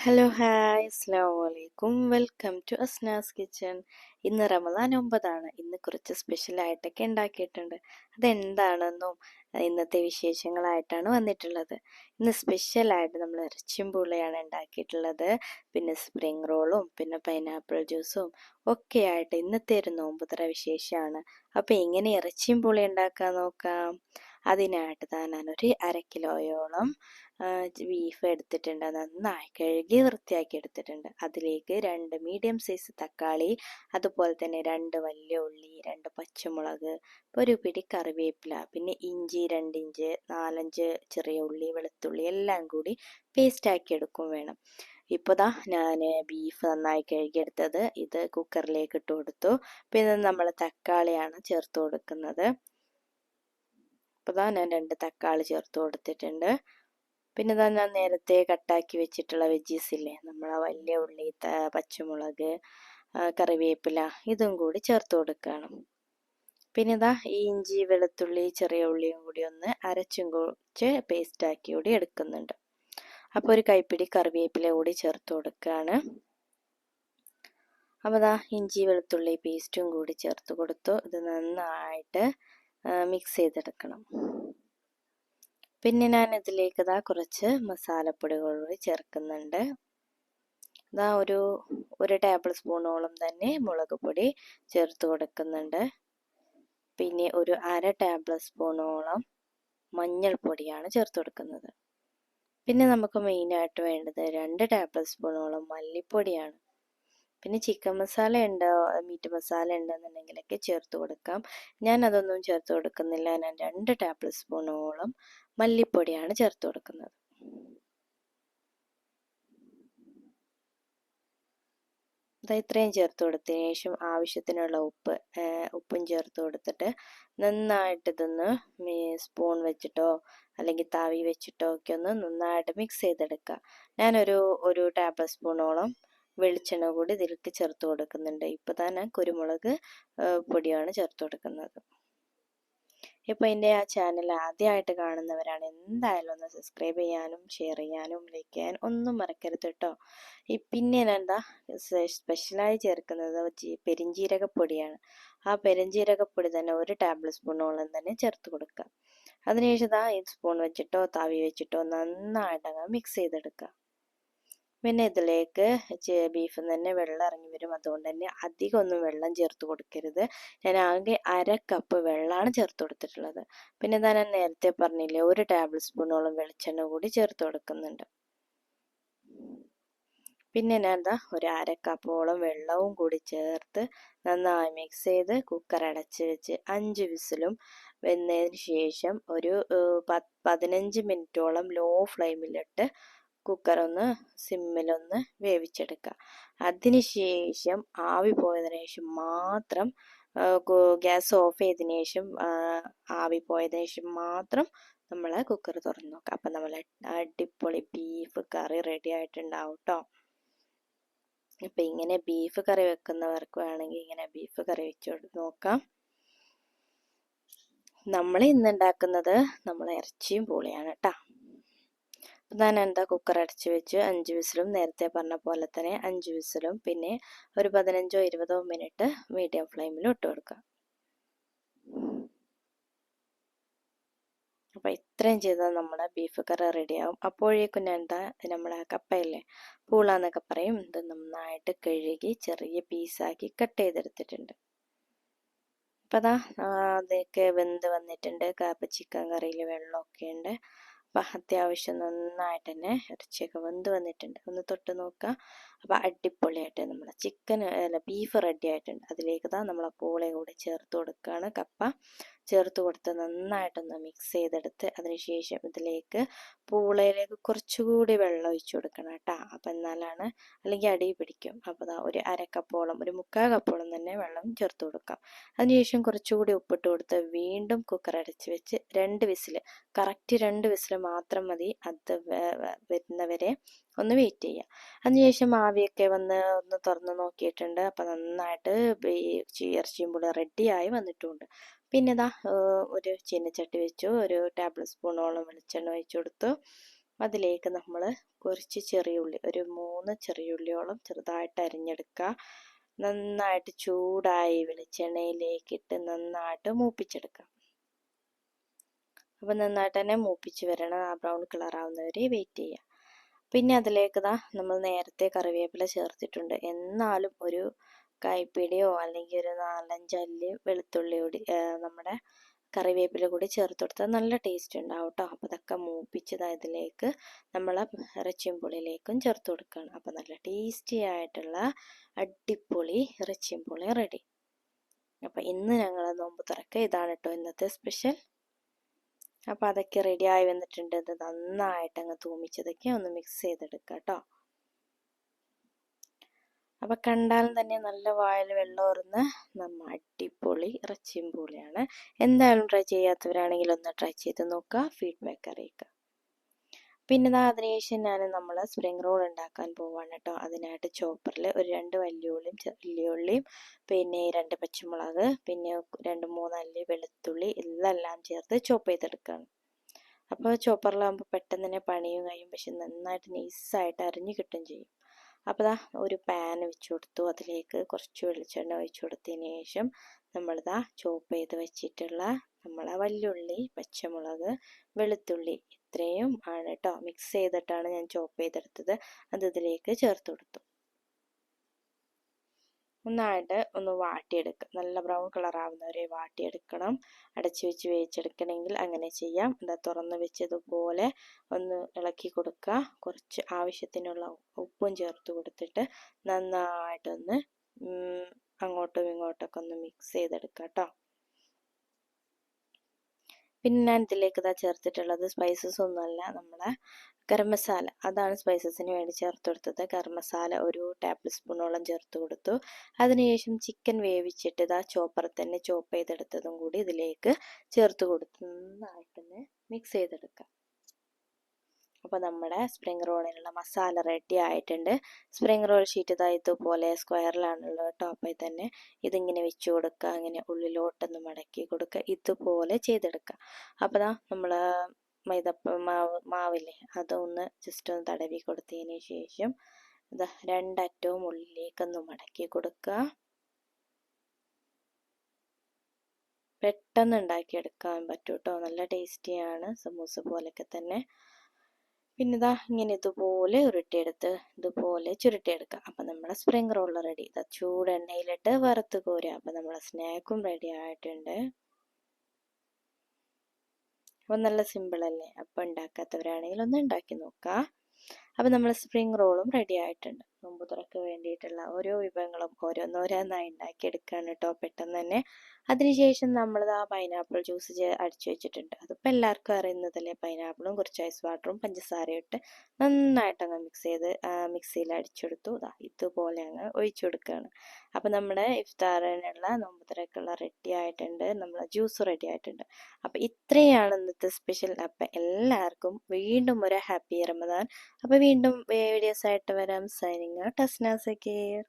Hello hi അസ്സലാമു അലൈക്കും welcome to Asnas kitchen. ഇന്ന് റമദാൻ 9 ഇന്ന് കുറച്ച് സ്പെഷ്യലായിട്ടൊക്കെ ഉണ്ടാക്കിയിട്ടുണ്ട്. അതെന്താണെന്നും ഇന്നത്തെ വിശേഷങ്ങളായിട്ടാണ് വന്നിട്ടുള്ളത്. ഇന്ന് സ്പെഷ്യലായിട്ട് നമ്മൾ ഇറച്ചിയും പൂളയാണ് ഉണ്ടാക്കിയിട്ടുള്ളത്. പിന്നെ സ്പ്രിംഗ് റോളും പിന്നെ പൈനാപ്പിൾ ജ്യൂസും ഒക്കെ ആയിട്ട് ഇന്നത്തെ ഒരു നോമ്പുതുറ വിശേഷമാണ്. അപ്പോൾ എങ്ങനെ ഇറച്ചിയും പൂള ഉണ്ടാക്കാൻ നോക്കാം. അതിനായിട്ട് ഞാനൊരു 1/2 കിലോയോളം ബീഫ് എടുത്തിട്ടുണ്ട്. നന്നായി കഴുകി വൃത്തിയാക്കി എടുത്തിട്ടുണ്ട്. അതിലേക്ക് 2 മീഡിയം സൈസ് തക്കാളി, അതുപോലെ തന്നെ 2 വലിയ ഉള്ളി, 2 പച്ചമുളക്, ഒരു പിടി കറിവേപ്പില, പിന്നെ ഇഞ്ചി 2 ഇഞ്ച്, 4-5 ചെറിയ ഉള്ളി, വെളുത്തുള്ളി എല്ലാം കൂടി പേസ്റ്റാക്കി എടുക്കും വേണം. ഇപ്പോൾ ഞാൻ ബീഫ് നന്നായി കഴുകിയെടുത്തത് ഇത് കുക്കറിലേക്ക് ഇട്ട് കൊടുത്തു. പിന്നെ നമ്മൾ തക്കാളിയാണ് ചേർത്ത് കൊടുക്കുന്നത്. അപ്പോൾ ഞാൻ 2 തക്കാളി ചേർത്ത് കൊടുത്തിട്ടുണ്ട്. പിന്നെ ഞാൻ നേരത്തെ കട്ടാക്കി വെച്ചിട്ടുള്ള വെജീസ് ഇല്ലേ, നമ്മൾ വലിയ ഉള്ളി, പച്ചമുളക്, കറിവേപ്പില ഇതും കൂടി ചേർത്ത് കൊടുക്കുകയാണ്. പിന്നെ ഈ ഇഞ്ചി, വെളുത്തുള്ളി, ചെറിയ ഉള്ളിയും കൂടി ഒന്ന് അരച്ചും കുറച്ച് പേസ്റ്റാക്കി കൂടി എടുക്കുന്നുണ്ട്. അപ്പോൾ ഒരു കൈപ്പിടി കറിവേപ്പില കൂടി ചേർത്ത് കൊടുക്കുകയാണ്. അപ്പോൾ ഇഞ്ചി വെളുത്തുള്ളി പേസ്റ്റും കൂടി ചേർത്ത് കൊടുത്തു. ഇത് നന്നായിട്ട് മിക്സ് ചെയ്തെടുക്കണം. പിന്നെ ഞാൻ ഇതിലേക്ക് കുറച്ച് മസാലപ്പൊടികൾ കൂടി ചേർക്കുന്നുണ്ട്. ഒരു ടേബിൾ സ്പൂണോളം തന്നെ മുളക് പൊടി ചേർത്ത് കൊടുക്കുന്നുണ്ട്. പിന്നെ ഒരു 1/2 ടേബിൾ സ്പൂണോളം മഞ്ഞൾപ്പൊടിയാണ് ചേർത്ത് കൊടുക്കുന്നത്. പിന്നെ നമുക്ക് മെയിനായിട്ട് വേണ്ടത് 2 ടേബിൾ സ്പൂണോളം മല്ലിപ്പൊടിയാണ്. പിന്നെ ചിക്കൻ മസാല ഉണ്ടോ, മീറ്റ് മസാല ഉണ്ടെന്നുണ്ടെങ്കിലൊക്കെ ചേർത്ത് കൊടുക്കാം. ഞാൻ അതൊന്നും ചേർത്ത് കൊടുക്കുന്നില്ല. ഞാൻ 2 ടേബിൾ സ്പൂണോളം മല്ലിപ്പൊടിയാണ് ചേർത്ത് കൊടുക്കുന്നത്. ഇത്രയും ചേർത്ത് കൊടുത്തതിന് ശേഷം ആവശ്യത്തിനുള്ള ഉപ്പും ചേർത്ത് കൊടുത്തിട്ട് നന്നായിട്ട് ഇതൊന്ന് സ്പൂൺ വെച്ചിട്ടോ അല്ലെങ്കിൽ താവി വെച്ചിട്ടോ ഒക്കെ ഒന്ന് നന്നായിട്ട് മിക്സ് ചെയ്തെടുക്കുക. ഞാനൊരു ടേബിൾ സ്പൂണോളം വെളിച്ചെണ്ണ കൂടി ഇതിലേക്ക് ചേർത്ത് കൊടുക്കുന്നുണ്ട്. ഇപ്പോൾ ഞാൻ കുരുമുളക് പൊടിയാണ് ചേർത്ത് കൊടുക്കുന്നത്. ഇപ്പോൾ എൻ്റെ ആ ചാനൽ ആദ്യമായിട്ട് കാണുന്നവരാണ് എന്തായാലും ഒന്ന് സബ്സ്ക്രൈബ് ചെയ്യാനും ഷെയർ ചെയ്യാനും ലൈക്ക് ചെയ്യാനും ഒന്നും മറക്കരുത് കേട്ടോ. പിന്നെ ഞാൻ സ്പെഷ്യലായി ചേർക്കുന്നത് പെരിഞ്ജീരകപ്പൊടിയാണ്. ആ പെരിഞ്ജീരകപ്പൊടി തന്നെ 1 ടേബിൾ സ്പൂണോളം തന്നെ ചേർത്ത് കൊടുക്കുക. അതിനുശേഷം ഈ സ്പൂൺ വെച്ചിട്ടോ താവി വെച്ചിട്ടോ നന്നായിട്ട് മിക്സ് ചെയ്തെടുക്കുക. പിന്നെ ഇതിലേക്ക് ബീഫിൽ തന്നെ വെള്ളം ഇറങ്ങി വരും. അതുകൊണ്ട് തന്നെ അധികം ഒന്നും വെള്ളം ചേർത്ത് കൊടുക്കരുത്. ഞാൻ ആകെ 1/2 കപ്പ് വെള്ളമാണ് ചേർത്ത് കൊടുത്തിട്ടുള്ളത്. പിന്നെ ഞാൻ നേരത്തെ പറഞ്ഞില്ലേ, 1 ടേബിൾ സ്പൂണോളം വെളിച്ചെണ്ണ കൂടി ചേർത്ത് കൊടുക്കുന്നുണ്ട്. പിന്നെ ഞാൻ ഒരു 1/2 കപ്പോളം വെള്ളവും കൂടി ചേർത്ത് നന്നായി മിക്സ് ചെയ്ത് കുക്കർ അടച്ച് വെച്ച് 5 വിസിലും വെന്തതിന് ശേഷം ഒരു 15 മിനിറ്റോളം ലോ ഫ്ലെയിമിലിട്ട് കുക്കർ ഒന്ന് സിമ്മിലൊന്ന് വേവിച്ചെടുക്കുക. അതിനുശേഷം ആവി പോയതിനു ശേഷം മാത്രം ഗ്യാസ് ഓഫ് ചെയ്തതിനു ശേഷം ആവി പോയതിനു ശേഷം മാത്രം നമ്മൾ കുക്കർ തുറന്ന് നോക്കുക. അപ്പം നമ്മൾ അടിപൊളി ബീഫ് കറി റെഡി ആയിട്ടുണ്ടാവും കേട്ടോ. അപ്പം ഇങ്ങനെ ബീഫ് കറി വെക്കുന്നവർക്ക് വേണമെങ്കിൽ ഇങ്ങനെ ബീഫ് കറി വെച്ച് നോക്കാം. നമ്മൾ ഇന്ന് ഉണ്ടാക്കുന്നത് നമ്മൾ ഇറച്ചിയും പൂളയാണ് കേട്ടോ. ഞാൻ കുക്കർ അടച്ച് വെച്ച് 5 വിസിലും നേരത്തെ പറഞ്ഞ പോലെ തന്നെ 5 വിസിലും പിന്നെ ഒരു 15-20 മിനിറ്റ് മീഡിയം ഫ്ലെയിമിൽ ഇട്ട് കൊടുക്കുക. അപ്പോൾ ഇത്രയും ചെയ്താൽ നമ്മുടെ ബീഫ് കറി റെഡിയാവും. അപ്പോഴേക്കും ഞാൻ നമ്മളെ കപ്പയില്ലേ, പൂള എന്നൊക്കെ പറയും, ഇത് നന്നായിട്ട് കഴുകി ചെറിയ പീസാക്കി കട്ട് ചെയ്തെടുത്തിട്ടുണ്ട്. അപ്പം അതൊക്കെ വെന്ത് വന്നിട്ടുണ്ട്. ചിക്കൻ കറിയിൽ വെള്ളമൊക്കെ ഉണ്ട്. അപ്പം അത്യാവശ്യം നന്നായിട്ട് തന്നെ ഇറച്ചിയൊക്കെ വെന്ത് വന്നിട്ടുണ്ട്. ഒന്ന് തൊട്ട് നോക്കുക. അപ്പം അടിപൊളിയായിട്ട് നമ്മളെ ബീഫ് റെഡി ആയിട്ടുണ്ട്. അതിലേക്ക് നമ്മളെ പൂളയും കൂടി ചേർത്ത് കൊടുക്കുകയാണ്. കപ്പ ചേർത്ത് കൊടുത്ത് നന്നായിട്ടൊന്ന് മിക്സ് ചെയ്തെടുത്ത് അതിനുശേഷം ഇതിലേക്ക് പൂളയിലേക്ക് കുറച്ചുകൂടി വെള്ളം ഒഴിച്ചു കൊടുക്കണം കേട്ടോ. അപ്പം എന്നാലാണ്, അല്ലെങ്കിൽ അടി പിടിക്കും. അപ്പോൾ ഒരു 1/2 കപ്പോളം, ഒരു 3/4 കപ്പോളം തന്നെ വെള്ളം ചേർത്ത് കൊടുക്കാം. അതിനുശേഷം കുറച്ചുകൂടി ഉപ്പിട്ട് കൊടുത്ത് വീണ്ടും കുക്കർ അടച്ച് വെച്ച് 2 വിസിൽ, കറക്റ്റ് 2 വിസിൽ മാത്രം മതി. അത് വരുന്നവരെ ഒന്ന് വെയിറ്റ് ചെയ്യുക. അതിനുശേഷം ആവിയൊക്കെ ഒന്ന് തുറന്ന് നോക്കിയിട്ടുണ്ട്. അപ്പം നന്നായിട്ട് ഇറച്ചിയും പൂള റെഡിയായി വന്നിട്ടുണ്ട്. പിന്നെ ഒരു ചീനച്ചട്ടി വെച്ചു, ഒരു ടേബിൾ സ്പൂണോളം വെളിച്ചെണ്ണ ഒഴിച്ചു കൊടുത്തു. അതിലേക്ക് നമ്മൾ കുറച്ച് ചെറിയുള്ളി, ഒരു 3 ചെറിയുള്ളിയോളം ചെറുതായിട്ട് അരിഞ്ഞെടുക്കുക. നന്നായിട്ട് ചൂടായി വെളിച്ചെണ്ണയിലേക്കിട്ട് നന്നായിട്ട് മൂപ്പിച്ചെടുക്കുക. അപ്പോൾ നന്നായിട്ട് തന്നെ മൂപ്പിച്ച് വരണം. ആ ബ്രൗൺ കളർ ആവുന്നവരെ വെയിറ്റ് ചെയ്യുക. പിന്നെ അതിലേക്ക് നമ്മൾ നേരത്തെ കറിവേപ്പില ചേർത്തിട്ടുണ്ട്. എന്നാലും ഒരു കൈപ്പിടിയോ അല്ലെങ്കിൽ ഒരു 4-5 അല്ലി വെളുത്തുള്ളി കൂടി നമ്മുടെ കറിവേപ്പില കൂടി ചേർത്ത് കൊടുത്താൽ നല്ല ടേസ്റ്റ് ഉണ്ടാവും കേട്ടോ. അപ്പോൾ അതൊക്കെ മൂപ്പിച്ചത് ഇതിലേക്ക് നമ്മൾ ഇറച്ചിയും പുളിയിലേക്കും ചേർത്ത് കൊടുക്കുകയാണ്. അപ്പോൾ നല്ല ടേസ്റ്റി ആയിട്ടുള്ള അടിപൊളി ഇറച്ചിയും പുളി റെഡി. അപ്പോൾ ഇന്ന് ഞങ്ങൾ നോമ്പ് തുറക്കുക ഇതാണ് കേട്ടോ ഇന്നത്തെ സ്പെഷ്യൽ. അപ്പോൾ അതൊക്കെ റെഡിയായി വന്നിട്ടുണ്ട്. ഇത് നന്നായിട്ട് അങ്ങ് തൂമിച്ചതൊക്കെ ഒന്ന് മിക്സ് ചെയ്തെടുക്കുക കേട്ടോ. അപ്പോൾ കണ്ടാലും തന്നെ നല്ല വായിൽ വെള്ളം ഊറുന്ന നമ്മ അടിപൊളി ഇറച്ചിയും പുളിയാണ്. എന്തായാലും ട്രൈ ചെയ്യാത്തവരാണെങ്കിൽ ഒന്ന് ട്രൈ ചെയ്ത് നോക്കുക, ഫീഡ്ബാക്ക് അറിയിക്കുക. പിന്നെ അതിനുശേഷം നമ്മൾ സ്പ്രിംഗ് റോൾ ഉണ്ടാക്കാൻ പോവാണ് കേട്ടോ. അതിനായിട്ട് ചോപ്പറിൽ ഒരു 2 വലിയ ഉള്ളിയും പിന്നെ 2 പച്ചമുളക് പിന്നെ 2-3 അല്ലി വെളുത്തുള്ളി ഇതെല്ലാം ചേർത്ത് ചോപ്പ് ചെയ്തെടുക്കുകയാണ്. അപ്പോൾ ചോപ്പറിലാകുമ്പോൾ പെട്ടെന്ന് തന്നെ പണിയും കഴിയും, പക്ഷെ നന്നായിട്ട് നൈസായിട്ട് അരിഞ്ഞു കിട്ടും ചെയ്യും. അപ്പോൾ ഒരു പാൻ വെച്ച് കൊടുത്തു. അതിലേക്ക് കുറച്ച് വെളിച്ചെണ്ണ ഒഴിച്ചു കൊടുത്തതിന് ശേഷം നമ്മളിതാ ചോപ്പ് ചെയ്ത് വെച്ചിട്ടുള്ള നമ്മളെ വല്യുള്ളി, പച്ചമുളക്, വെളുത്തുള്ളി ഇത്രയും ആണ് കേട്ടോ. മിക്സ് ചെയ്തിട്ടാണ് ഞാൻ ചോപ്പ് ചെയ്തെടുത്തത്. അത് ഇതിലേക്ക് ചേർത്ത് കൊടുത്തു. നന്നായിട്ട് ഒന്ന് വാട്ടിയെടുക്കുക. നല്ല ബ്രൗൺ കളർ ആവുന്നവരെ വാട്ടിയെടുക്കണം. അടച്ചു വെച്ച് വേവിച്ചെടുക്കണമെങ്കിൽ അങ്ങനെ ചെയ്യാം. എന്താ തുറന്ന് വെച്ചതുപോലെ ഒന്ന് ഇളക്കി കൊടുക്കുക. കുറച്ച് ആവശ്യത്തിനുള്ള ഉപ്പും ചേർത്ത് കൊടുത്തിട്ട് നന്നായിട്ടൊന്ന് അങ്ങോട്ടും ഇങ്ങോട്ടൊക്കെ ഒന്ന് മിക്സ് ചെയ്തെടുക്കുക കേട്ടോ. പിന്നെ ഞാൻ ഇതിലേക്ക് ചേർത്തിട്ടുള്ളത് സ്പൈസസ് ഒന്നുമല്ല, നമ്മളെ ഗരം മസാല. അതാണ് സ്പൈസസിന് വേണ്ടി ചേർത്ത് കൊടുത്തത്. ഗരം മസാല ഒരു ടേബിൾ സ്പൂണോളം ചേർത്ത് കൊടുത്തു. അതിനുശേഷം ചിക്കൻ വേവിച്ചിട്ട് ചോപ്പറിൽ തന്നെ ചോപ്പ് ചെയ്തെടുത്തതും കൂടി ഇതിലേക്ക് ചേർത്ത് കൊടുത്ത് നന്നായിട്ടൊന്ന് മിക്സ് ചെയ്തെടുക്കാം. അപ്പോൾ നമ്മുടെ സ്പ്രിംഗ് റോളിനുള്ള മസാല റെഡി ആയിട്ടുണ്ട്. സ്പ്രിംഗ് റോൾ ഷീറ്റ് ഇതുപോലെ സ്ക്വയറിലാണുള്ളത് കേട്ടോ. അപ്പോൾ തന്നെ ഇതിങ്ങനെ വെച്ച് കൊടുക്കുക, അങ്ങനെ ഉള്ളിലോട്ടൊന്ന് മടക്കി കൊടുക്കുക, ഇതുപോലെ ചെയ്തെടുക്കുക. അപ്പോൾ നമ്മൾ മാവില്ലേ അതൊന്ന് ജസ്റ്റ് ഒന്ന് തടവി കൊടുത്തതിന് ശേഷം രണ്ടറ്റവും ഉള്ളിലേക്കൊന്ന് മടക്കി കൊടുക്കുക. പെട്ടെന്ന് ഉണ്ടാക്കിയെടുക്കാൻ പറ്റും കേട്ടോ. നല്ല ടേസ്റ്റിയാണ്, സമൂസ പോലെയൊക്കെ തന്നെ. പിന്നെ ഇങ്ങനെ ഇതുപോലെ ഉരുട്ടിയെടുത്ത് ഇതുപോലെ ചുരുട്ടിയെടുക്കുക. അപ്പം നമ്മുടെ സ്പ്രിംഗ് റോൾ റെഡി. ചൂടെണ്ണയിലിട്ട് വറുത്ത് കോരുക. അപ്പം നമ്മളെ സ്നാക്കും റെഡി ആയിട്ടുണ്ട്. അപ്പം നല്ല സിമ്പിൾ അല്ലേ? അപ്പം ഉണ്ടാക്കാത്തവരാണെങ്കിൽ ഒന്ന് ഉണ്ടാക്കി നോക്കുക. അപ്പം നമ്മൾ സ്പ്രിംഗ് റോളും റെഡി ആയിട്ടുണ്ട്. നോമ്പ് തുറക്ക് വേണ്ടിയിട്ടുള്ള ഓരോ വിഭവങ്ങളും ഓരോന്നോരോന്നായി ഉണ്ടാക്കിയെടുക്കുകയാണ് കേട്ടോ പെട്ടെന്ന് തന്നെ. അതിനുശേഷം നമ്മൾ പൈനാപ്പിൾ ജ്യൂസ് അടിച്ചു വെച്ചിട്ടുണ്ട്. അതിപ്പോൾ എല്ലാവർക്കും അറിയുന്നതല്ലേ. പൈനാപ്പിളും കുറച്ച് ഐസ് വാട്ടറും പഞ്ചസാരയും ഇട്ട് നന്നായിട്ട് അങ്ങ് മിക്സ് ചെയ്ത് മിക്സിയിൽ അടിച്ചെടുത്തു. ഇതുപോലെ അങ്ങ് ഒഴിച്ചു കൊടുക്കുകയാണ്. അപ്പം നമ്മുടെ ഇഫ്താറിനുള്ള നോമ്പ് തുറക്കുള്ള റെഡി ആയിട്ടുണ്ട്. നമ്മളെ ജ്യൂസ് റെഡി ആയിട്ടുണ്ട്. അപ്പം ഇത്രയാണ് ഇന്നത്തെ സ്പെഷ്യൽ. അപ്പം എല്ലാവർക്കും വീണ്ടും ഒരു ഹാപ്പി റമദാൻ. അപ്പോൾ വീണ്ടും വീഡിയോസ് ആയിട്ട് വരാം. Signing out, Asna Zakir.